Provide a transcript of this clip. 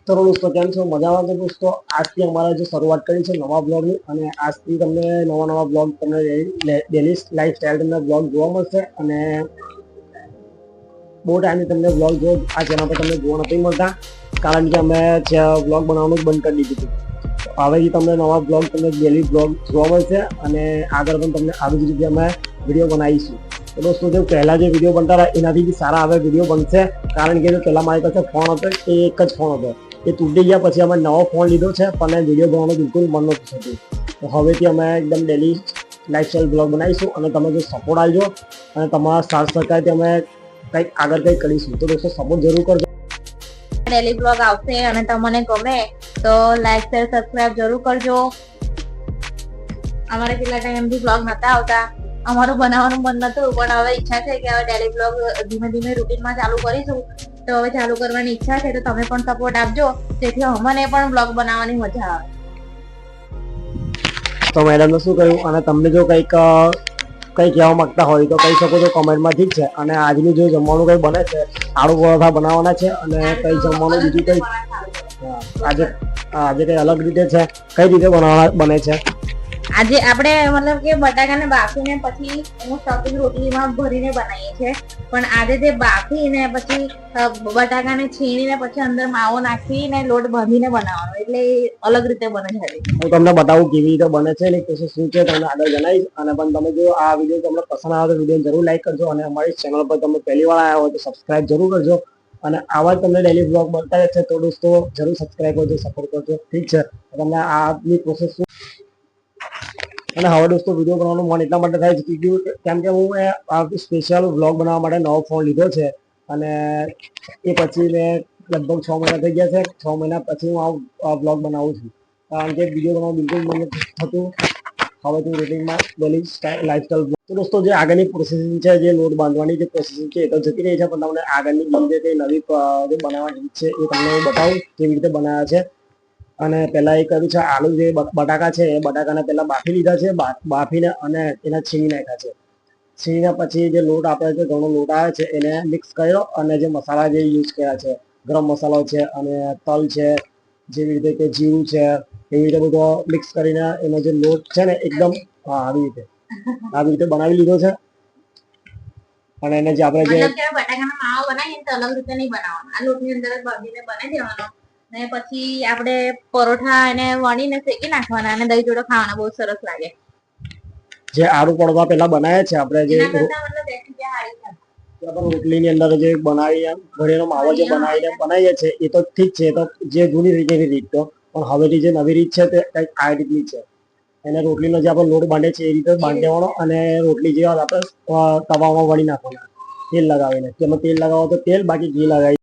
તો દોસ્તો કેમ છો? મજામાં છો દોસ્તો? આજથી અમારે જે શરૂઆત કરી છે નવા બ્લોગની, અને આજથી તમને નવા બ્લોગ તમને ડેલી લાઈફસ્ટાઈલ તમને બ્લોગ જોવા મળશે. અને બહુ ટાઈમથી તમને બ્લોગ જો આ ચેનલ પર તમને જોવા નથી મળતા, કારણ કે અમે બ્લોગ બનાવવાનું જ બંધ કરી દીધું હતું. હવેથી તમને નવા બ્લોગ તમને ડેલી બ્લોગ જોવા મળશે, અને આગળ પણ તમને આવી જ રીતે અમે વિડીયો બનાવીશું. તો દોસ્તો જે પહેલા જે વિડીયો બનતા હતા એનાથી બી સારા હવે વિડીયો બનશે, કારણ કે પહેલા મારી પાસે ફોન હતો એ એક જ ફોન હતો, એ તૂટી ગયા પછી અમે નવો ફોન લીધો છે, પણ વિડીયો બનાવવાનું બિલકુલ મન નથી થતું. તો હવેથી અમે એકદમ ડેલી લાઈફસ્ટાઈલ બ્લોગ બનાવીશું, અને તમે જો સપોર્ટ આપજો અને તમારા સાથ સહકારથી અમે કંઈક આગળ કંઈક કરીશું. તો દોસ્તો સપોર્ટ જરૂર કરજો. ડેલી બ્લોગ આવશે અને તમને ગમે તો લાઈક શેર સબસ્ક્રાઇબ જરૂર કરજો. અમારે કેટલા ટાઈમથી બ્લોગ નતા આવતા, અમારું બનાવવાનું મન નતું, પણ હવે ઈચ્છા છે કે હવે ડેલી બ્લોગ ધીમે ધીમે રૂટીનમાં ચાલુ કરીશું. તો હવે ચાલુ કરવાની ઈચ્છા છે, તો તમે પણ સપોર્ટ આપજો, જેથી અમને પણ બ્લોગ બનાવવાની મજા આવે. તો મેડમને શું કહ્યું, અને તમને જો કંઈક કહેવા માંગતા હોય તો કહી શકો છો કોમેન્ટમાં. ઠીક છે. અને આજનું જે જમવાનું કંઈ બને છે, આલુ પરોઠા બનાવવાના છે, અને કંઈ જમવાનું બીજું કંઈ આજે કંઈ અલગ રીતે છે. કઈ રીતે બને છે? આજે આપણે મતલબ કે બટાકાને બાફીને પછી એનું સ્ટફિંગ રોટલીમાં ભરીને બનાવીએ છીએ, પણ આજે તે બાફીને પછી બટાકાને છીણીને પછી અંદર માવો નાખીને લોટ બાંધીને બનાવવાનો, એટલે અલગ રીતે બને છે. હું તમને બતાવું કેવી રીતે બને છે, એની પ્રોસેસ શું છે તમને આગળ જણાવીશ. અને પણ તમે જો આ વિડીયો તમને પસંદ આવે તો વિડીયો જરૂર લાઈક કરજો, અને અમારી ચેનલ પર તમે પહેલી વાર આવ્યા હોય તો સબસ્ક્રાઇબ જરૂર કરજો. અને આવા તમને ડેલી બ્લોગ મળતા રહે છે, તો દોસ્તો જરૂર સબસ્ક્રાઇબ કરજો, સપોર્ટ કરજો. ઠીક છે. તમને આની પ્રોસેસ શું. અને હવે દોસ્તો વિડીયો બનાવવાનું મન એટલા માટે થાય છે કેમ કે હું સ્પેશિયલ બ્લોગ બનાવવા માટે નવો ફોન લીધો છે, અને એ પછી મેં લગભગ 6 મહિના થઈ ગયા છે. 6 મહિના પછી હું આ બ્લોગ બનાવું છું, કારણ કે વિડીયો બનાવવાનું બિલકુલ મન નથી થતું. હવે હું રૂટીનમાં ડેલી લાઈફસ્ટાઈલ. તો દોસ્તો જે આગળની પ્રોસેસિંગ છે, જે લોટ બાંધવાની જે પ્રોસેસિંગ છે એ તો જતી રહી છે, પણ તમને આગળની જે કંઈ નવી જે બનાવવાની છે એ તમને હું બતાવું કેવી રીતે બનાવ્યા છે. અને પહેલા એ કર્યું છે, આલુ જે બટાકા છે એ બટાકાને પહેલા બાફી લીધા છે, બાફીને અને એના છીણી નાખ્યા છે. છીણીને પછી જે લોટ આપણે જે ઘઉંનો લોટ આવે છે એને મિક્સ કર્યો, અને જે મસાલા જે યુઝ કર્યા છે, ગરમ મસાલો છે અને તલ છે, જેવી રીતે કે જીરું છે, એવી રીતે બધો મિક્સ કરીને એનો જે લોટ છે ને એકદમ આવી રીતે બનાવી લીધો છે. અને એને જે આપણે જે બટાકાનો માવો બનાવીએ તો અલગ રીતે નહીં બનાવવાનો, આ લોટની અંદર જ બાંધીને બનાવી દેવાનો, ને પછી આપણે પરોઠા એને વણીને શેકી નાખવાના અને દહીં જોડે ખાવાના, બહુ સરસ લાગે. જે આલુ પરોઠા પહેલા બનાવ્યા છે આપણે, જે રોટલીની અંદર જે બનાવી ઘડીનો માવો જે બનાવીએ છીએ એ તો ઠીક છે, એ તો જે જૂની રીતની રીત. તો પણ હવેથી જે નવી રીત છે તે કંઈક આ રીતની છે. એને રોટલીનો જે આપણે લોટ બાંધે છે એ રીતે બાંધી દેવાનો, અને રોટલી જે આપણે તવામાં વળી નાખવાના તેલ લગાવીને. તેમાં તેલ લગાવો તો તેલ, બાકી ઘી લગાવી